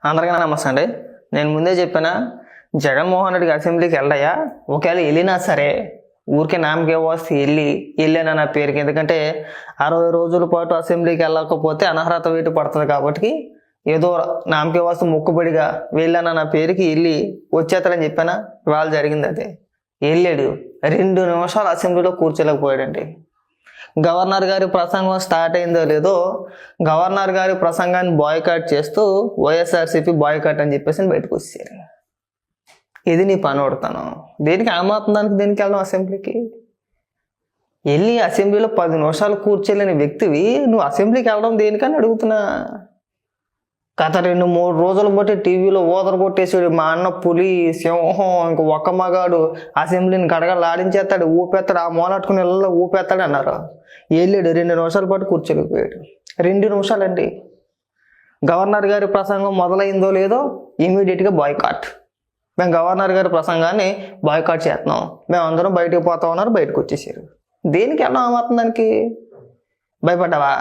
అందరికీ నమస్తే అండి. నేను ముందే చెప్పిన జగన్మోహన్ రెడ్డికి అసెంబ్లీకి వెళ్ళాయా, ఒకవేళ వెళ్ళినా సరే ఊరికే నామకే వస్తే వెళ్ళాను నా పేరుకి. ఎందుకంటే 60 రోజుల పాటు అసెంబ్లీకి వెళ్ళకపోతే అనర్హత వేటు పడుతుంది కాబట్టి ఏదో నామకే వస్తే మొక్కుబడిగా వెళ్ళాను నా పేరుకి వెళ్ళి వచ్చేస్తారని చెప్పానా. వాళ్ళు జరిగింది అదే. వెళ్ళాడు, 2 నిమిషాలు అసెంబ్లీలో కూర్చోలేకపోయాడండి. గవర్నర్ గారి ప్రసంగం స్టార్ట్ అయిందో లేదో గవర్నర్ గారి ప్రసంగాన్ని బాయ్కాట్ చేస్తూ వైఎస్ఆర్సీపీ బాయ్కాట్ అని చెప్పేసి బయటకు వచ్చారు. ఇది నీ పని కొడతాను. దేనికి ఆమాత్తానికి దేనికి వెళ్ళడం అసెంబ్లీకి? వెళ్ళి అసెంబ్లీలో 10 నిమిషాలు కూర్చోలేని వ్యక్తివి నువ్వు అసెంబ్లీకి వెళ్ళడం దేనికని అడుగుతున్నా. గత 2-3 రోజులు బట్టి టీవీలో ఓదర కొట్టేసాడు. మా అన్న పులి సింహం ఇంక ఒక్క మగాడు అసెంబ్లీని గడగలాడించేస్తాడు, ఊపేస్తాడు, ఆ మూలట్టుకుని ఇళ్ళలో ఊపేస్తాడు అన్నారు. వెళ్ళాడు, 2 నిమిషాల పాటు కూర్చోలేకపోయాడు. 2 నిమిషాలండి. గవర్నర్ గారి ప్రసంగం మొదలైందో లేదో ఇమీడియట్గా బాయ్కాట్. మేము గవర్నర్ గారి ప్రసంగాన్ని బాయ్కాట్ చేస్తున్నాం, మేము అందరం బయటకు పోతాం అన్నారు. బయటకు వచ్చేసారు. దేనికి వెళ్ళడం ఏమవుతుంది? దానికి భయపడ్డావా?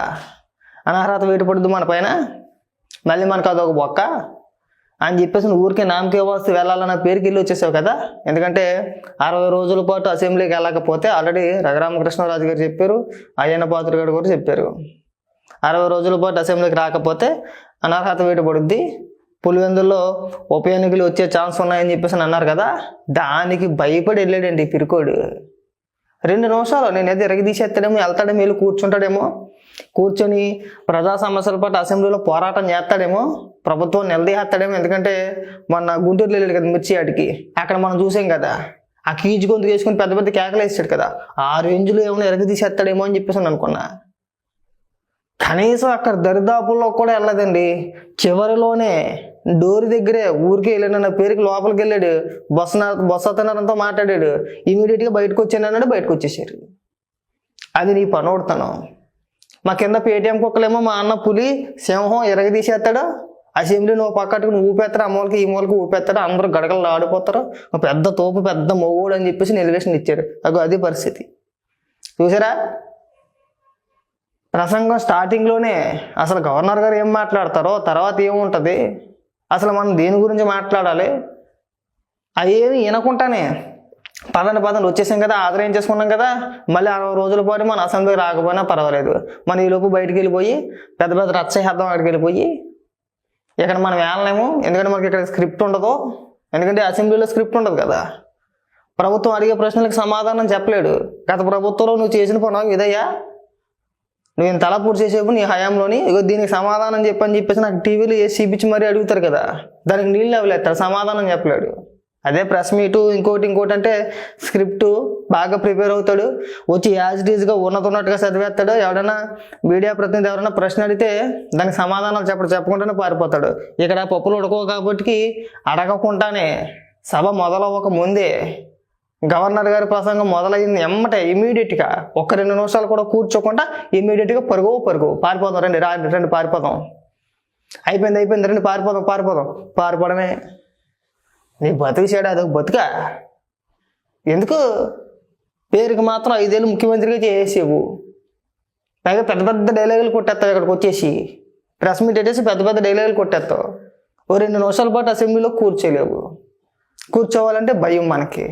అనర్హత వేటు పడుద్దు మన పైన, మళ్ళీ మనకు అదొక బొక్క అని చెప్పేసి ఊరికే నామకే వస్తూ వెళ్ళాలన్న పేరుకి వెళ్ళి వచ్చేసావు కదా. ఎందుకంటే 60 రోజుల పాటు అసెంబ్లీకి వెళ్ళకపోతే ఆల్రెడీ రఘురామకృష్ణరాజు గారు చెప్పారు, అయ్యన్న పాత్ర గారు కూడా చెప్పారు. 60 రోజుల పాటు అసెంబ్లీకి రాకపోతే అనర్హత వేటు పడుద్ది, పులివెందుల్లో ఉప ఎన్నికలు వచ్చే ఛాన్స్ ఉన్నాయని చెప్పేసి అన్నారు కదా. దానికి భయపడి వెళ్ళాడండి పిరికోడు. 2 నిమిషాలు నేను ఏదో ఎరగదీసేస్తాడేమో, వెళ్తాడేమో, వెళ్ళి కూర్చుంటాడేమో, కూర్చొని ప్రజా సమస్యల పాటు అసెంబ్లీలో పోరాటం చేస్తాడేమో, ప్రభుత్వం నిలదీసేస్తాడేమో. ఎందుకంటే మొన్న గుంటూరులో వెళ్ళాడు కదా మిర్చి ఆడికి, అక్కడ మనం చూసాం కదా, ఆ కీజు గొంతు వేసుకుని పెద్ద పెద్ద కేకలు వేసాడు కదా. ఆ రేంజ్లో ఏమైనా ఎరగదీసేస్తాడేమో అని చెప్పేసి అనుకున్నా. కనీసం అక్కడ దరిదాపుల్లో కూడా వెళ్ళదండి. చివరిలోనే డోర్ దగ్గరే ఊరికే వెళ్ళాను పేరుకి లోపలికి వెళ్ళాడు. బొత్స సత్యనారాయణతో మాట్లాడాడు. ఇమీడియట్గా బయటకు వచ్చాను అన్నాడు, బయటకు వచ్చేసారు. అది నీ పనోడుతాను. మా కింద పేటీఎం కుక్కలేమో మా అన్న పులి సింహం ఎరగదీసేస్తాడు, అసెంబ్లీ నువ్వు పక్కకు నువ్వు ఊపేస్తాడు, ఆ మూలకి ఈ మూలకి ఊపేస్తాడు, అందరూ గడగలు ఆడిపోతారు, పెద్ద తోపు పెద్ద మొగోడు అని చెప్పేసి ఎలివేషన్ ఇచ్చారు. అది పరిస్థితి. చూసారా? ప్రసంగం స్టార్టింగ్లోనే అసలు గవర్నర్ గారు ఏం మాట్లాడతారో తర్వాత ఏముంటుంది, అసలు మనం దేని గురించి మాట్లాడాలి అవేమి వినకుండానే పదండి వచ్చేసాం కదా, ఆదరణ చేసుకున్నాం కదా, మళ్ళీ 60 రోజుల పాటు మన అసెంబ్లీ రాకపోయినా పర్వాలేదు, మన ఈలోపు బయటికి వెళ్ళిపోయి పెద్ద పెద్ద రచ్చహేద్దాం, అక్కడికి వెళ్ళిపోయి ఇక్కడ మనం వెళ్ళలేము. ఎందుకంటే మనకి ఇక్కడ స్క్రిప్ట్ ఉండదు, ఎందుకంటే అసెంబ్లీలో స్క్రిప్ట్ ఉండదు కదా. ప్రభుత్వం అడిగే ప్రశ్నలకు సమాధానం చెప్పలేడు. గత ప్రభుత్వంలో నువ్వు చేసిన పని ఇదయ్యా, నువ్వు ఇంత తలపూర్తి చేసేపు నీ హయాంలోని ఇగో దీనికి సమాధానం చెప్పని చెప్పేసి నాకు టీవీలో వేసి చూపించి మరీ అడుగుతారు కదా, దానికి నీళ్ళు అవ్వలేస్తాడు, సమాధానం చెప్పలేడు. అదే ప్రెస్ మీటు ఇంకోటి అంటే స్క్రిప్టు బాగా ప్రిపేర్ అవుతాడు, వచ్చి యాజ్ ఇట్ ఈజ్గా ఉన్నట్టుగా చదివేస్తాడు. ఎవడైనా మీడియా ప్రతినిధి ఎవరైనా ప్రశ్న అడిగితే దానికి సమాధానాలు చెప్పకుండానే పారిపోతాడు. ఇక్కడ పప్పులు ఉడకవు కాబట్టి అడగకుండానే సభ మొదలవ్వక ముందే గవర్నర్ గారి ప్రసంగం మొదలైంది ఎమ్మటే ఇమీడియట్గా 2 నిమిషాలు కూడా కూర్చోకుండా ఇమీడియట్గా పరుగు పారిపోదాం, రండి పారిపోదాం, అయిపోయింది రండి పారిపోవడమే. నీ బతుకు చేయడం అదొక బతుక. ఎందుకు పేరుకి మాత్రం 5 ఏళ్ళు ముఖ్యమంత్రిగా చేసేవు, పైగా పెద్ద పెద్ద డైలాగులు కొట్టేస్తావు. ఇక్కడికి వచ్చేసి ప్రెస్ మీట్ పెట్టేసి పెద్ద పెద్ద డైలాగులు కొట్టేస్తావు. 2 నిమిషాల పాటు అసెంబ్లీలో కూర్చోలేవు. కూర్చోవాలంటే భయం మనకి.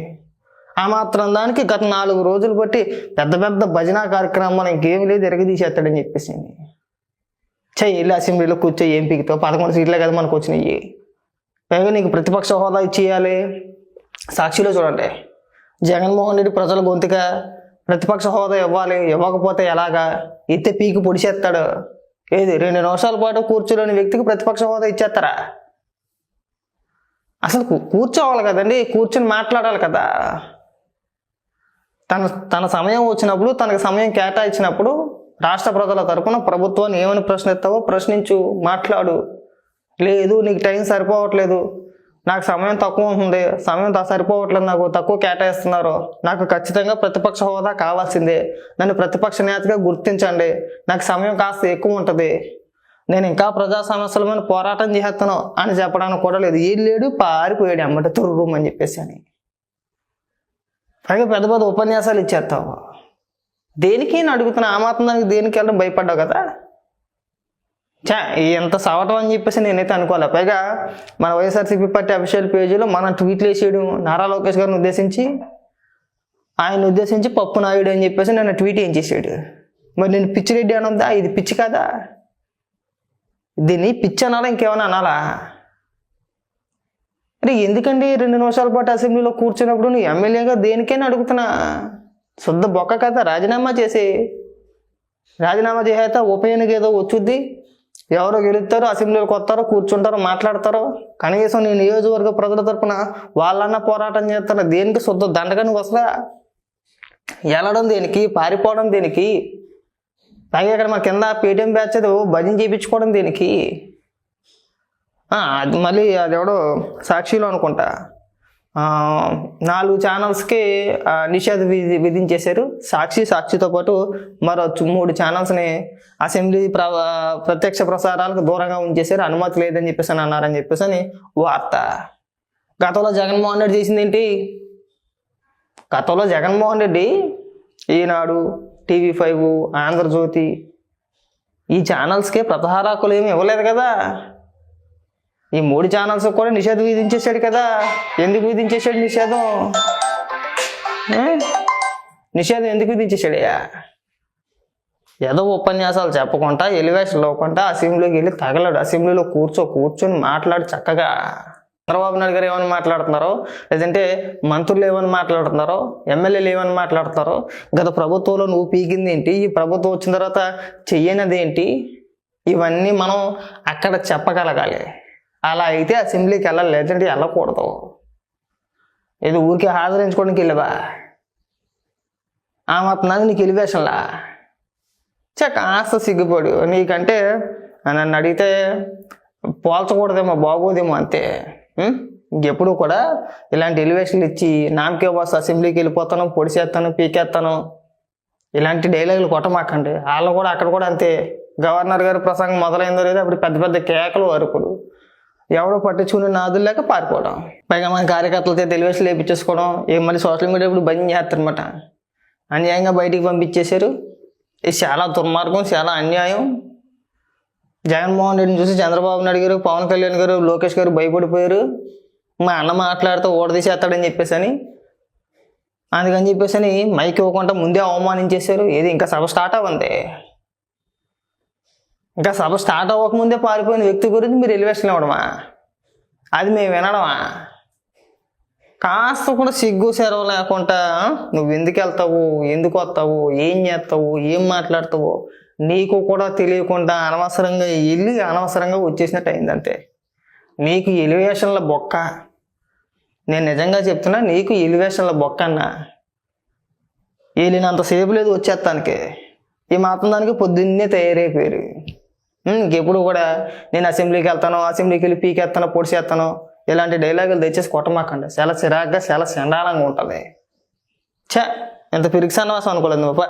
ఆ మాత్రం దానికి గత 4 రోజులు బట్టి పెద్ద పెద్ద భజన కార్యక్రమం ఇంకేమి లేదు, ఎరగదీసేస్తాడని చెప్పేసి వెళ్ళి అసెంబ్లీలో కూర్చో ఏం పీకుతావు? 11 సీట్లే కదా మనకు వచ్చినాయి. పైగా నీకు ప్రతిపక్ష హోదా ఇచ్చేయాలి. సాక్షిలో చూడండి, జగన్మోహన్ రెడ్డి ప్రజల గొంతుగా ప్రతిపక్ష హోదా ఇవ్వాలి, ఇవ్వకపోతే ఎలాగా, ఇస్తే పీకి పొడిచేస్తాడు. ఏది 2 నిమిషాల పాటు కూర్చోలేని వ్యక్తికి ప్రతిపక్ష హోదా ఇచ్చేస్తారా? అసలు కూర్చోవాలి కదండి, కూర్చొని మాట్లాడాలి కదా. తన సమయం వచ్చినప్పుడు, తనకు సమయం కేటాయించినప్పుడు రాష్ట్ర ప్రజల తరపున ప్రభుత్వాన్ని ఏమని ప్రశ్నిస్తావో ప్రశ్నించు, మాట్లాడు. లేదు నీకు టైం సరిపోవట్లేదు, నాకు సమయం తక్కువ ఉంటుంది, సమయం సరిపోవట్లేదు, నాకు తక్కువ కేటాయిస్తున్నారు, నాకు ఖచ్చితంగా ప్రతిపక్ష హోదా కావాల్సిందే, నన్ను ప్రతిపక్ష నేతగా గుర్తించండి, నాకు సమయం కాస్త ఎక్కువ ఉంటుంది, నేను ఇంకా ప్రజా సమస్యల మీద పోరాటం చేస్తాను అని చెప్పడానికి కూడా లేదు. లేడు పారిపోయాడు అమ్మట తుర్రూమ్ అని చెప్పేసి అని. పైగా పెద్ద పెద్ద ఉపన్యాసాలు ఇచ్చేస్తావు. దేనికి అని అడుగుతున్నా. ఆ మాత్రం దానికి దేనికి వెళ్ళడం భయపడ్డావు కదా. ఎంత సవటం అని చెప్పేసి నేనైతే అనుకోవాలి. పైగా మన వైఎస్ఆర్సీపీ పార్టీ అఫీషియల్ పేజీలో మన ట్వీట్లు వేసేయడం, నారా లోకేష్ గారిని ఉద్దేశించి ఆయన ఉద్దేశించి పప్పు నాయుడు అని చెప్పేసి నన్ను ట్వీట్ ఏం చేసాడు. మరి నేను పిచ్చి రెడ్డి అనొద్దా? ఇది పిచ్చి కదా, దీన్ని పిచ్చి అనాలా ఇంకేమైనా అనాలా? అరే ఎందుకండి 2 నిమిషాల పాటు అసెంబ్లీలో కూర్చున్నప్పుడు నువ్వు ఎమ్మెల్యేగా దేనికైనా అడుగుతున్నా, శుద్ధ బొక్క కదా, రాజీనామా చేసి ఉప ఎన్నిక ఏదో వచ్చుద్ది, ఎవరో గెలుస్తారో అసెంబ్లీలోకి వస్తారో కూర్చుంటారో మాట్లాడతారో, కనీసం నీ నియోజకవర్గ ప్రజల తరపున వాళ్ళన్నా పోరాటం చేస్తారో, దేనికి శుద్ధ దండగా నువ్వు అసలు వెళ్ళడం దేనికి, పారిపోవడం దేనికి, పైగా ఇక్కడ మా కింద పేటీఎం బ్యాచ్ అది భజన చేయించుకోవడం దేనికి? అది మళ్ళీ అదెవడో సాక్షిలో అనుకుంటా 4 ఛానల్స్కి నిషేధం విధించేశారు. సాక్షితో పాటు మరో 3 ఛానల్స్ని అసెంబ్లీ ప్రత్యక్ష ప్రసారాలకు దూరంగా ఉంచేశారు, అనుమతి లేదని చెప్పేసి అన్నారని చెప్పేసి అని వార్త. గతంలో జగన్మోహన్ రెడ్డి చేసింది ఏంటి? గతంలో జగన్మోహన్ రెడ్డి ఈనాడు, TV5, ఆంధ్రజ్యోతి ఈ ఛానల్స్కే ప్రతిహారాకులు ఏమి ఇవ్వలేదు కదా. ఈ 3 ఛానల్స్ కూడా నిషేధం విధించేశాడు కదా. ఎందుకు విధించేశాడు నిషేధం ఎందుకు విధించేశాడయ్యా? ఏదో ఉపన్యాసాలు చెప్పకుండా, ఎలివేషన్లు ఇవ్వకుండా అసెంబ్లీకి వెళ్ళి తగలడు, అసెంబ్లీలో కూర్చొని మాట్లాడి చక్కగా చంద్రబాబు నాయుడు గారు ఏమని మాట్లాడుతున్నారో, లేదంటే మంత్రులు ఏమని మాట్లాడుతున్నారో, ఎమ్మెల్యేలు ఏమని మాట్లాడుతున్నారో, గత ప్రభుత్వంలో నువ్వు పీకింది ఏంటి, ఈ ప్రభుత్వం వచ్చిన తర్వాత చెయ్యనిది ఏంటి, ఇవన్నీ మనం అక్కడ చెప్పగలగాలి. అలా అయితే అసెంబ్లీకి వెళ్ళాలి, లేదంటే వెళ్ళకూడదు. ఏదో ఊరికే హాజరించుకోవడానికి వెళ్ళవా? ఆ మాత్రం నీకు ఎలివేషన్లా కాస్త సిగ్గుపడు. నీకంటే నన్ను అడిగితే పోల్చకూడదేమో, బాగోదేమో అంతే. ఇంకెప్పుడు కూడా ఇలాంటి ఎలివేషన్లు ఇచ్చి నామకే వస్తే అసెంబ్లీకి వెళ్ళిపోతాను, పొడిచేస్తాను, పీకేస్తాను, ఇలాంటి డైలాగులు కొట్టమాకండి. వాళ్ళు కూడా అక్కడ కూడా అంతే. గవర్నర్ గారి ప్రసంగం మొదలైందో లేదో అప్పుడు పెద్ద కేకలు, అరుపులు, ఎవడో పట్టించుకుని నాదులు లేక పారిపోవడం, పైగా మన కార్యకర్తలతో ఎలివేషన్లు వేయించేసుకోవడం. మళ్ళీ సోషల్ మీడియా ఇప్పుడు బంద్ చేస్తారనమాట. అన్యాయంగా బయటికి పంపించేశారు. ఇది చాలా దుర్మార్గం, చాలా అన్యాయం. జగన్మోహన్ రెడ్డిని చూసి చంద్రబాబు నాయుడు గారు, పవన్ కళ్యాణ్ గారు, లోకేష్ గారు భయపడిపోయారు. మా అన్న మాట్లాడితే ఓడదీసేస్తాడని చెప్పేసి అని, అందుకని చెప్పేసి అని మైక్ ఇవ్వకుండా ముందే అవమానించేశారు. ఏది ఇంకా సభ స్టార్ట్ అవ్వండి, ఇంకా సభ స్టార్ట్ అవ్వకముందే పారిపోయిన వ్యక్తి గురించి మీరు ఎలివేషన్ ఇవ్వడమా? అది మేము వినడమా? కాస్త కూడా సిగ్గు సెరవు లేకుండా నువ్వు ఎందుకు వెళ్తావు, ఎందుకు వస్తావు, ఏం చేస్తావు, ఏం మాట్లాడతావు నీకు కూడా తెలియకుండా అనవసరంగా వెళ్ళి అనవసరంగా వచ్చేసినట్టు అయిందంతే. నీకు ఎలివేషన్ల బొక్క, నేను నిజంగా చెప్తున్నా, నీకు ఎలివేషన్ల బొక్క అన్నా. వెళ్ళినంతసేపు లేదు వచ్చేస్తానికి, ఈ మాత్రం దానికి పొద్దున్నే తయారైపోయారు. ఇంకెప్పుడు కూడా నేను అసెంబ్లీకి వెళ్తాను, అసెంబ్లీకి వెళ్ళి పీకేస్తాను, పొడిచేస్తాను, ఇలాంటి డైలాగులు దయచేసి కొట్టమాకండి. చాలా చిరాగ్గా, చాలా చండాలంగా ఉంటుంది. ఎంత పిరికి సన్నవాసం అనుకోలేదు నువ్వు.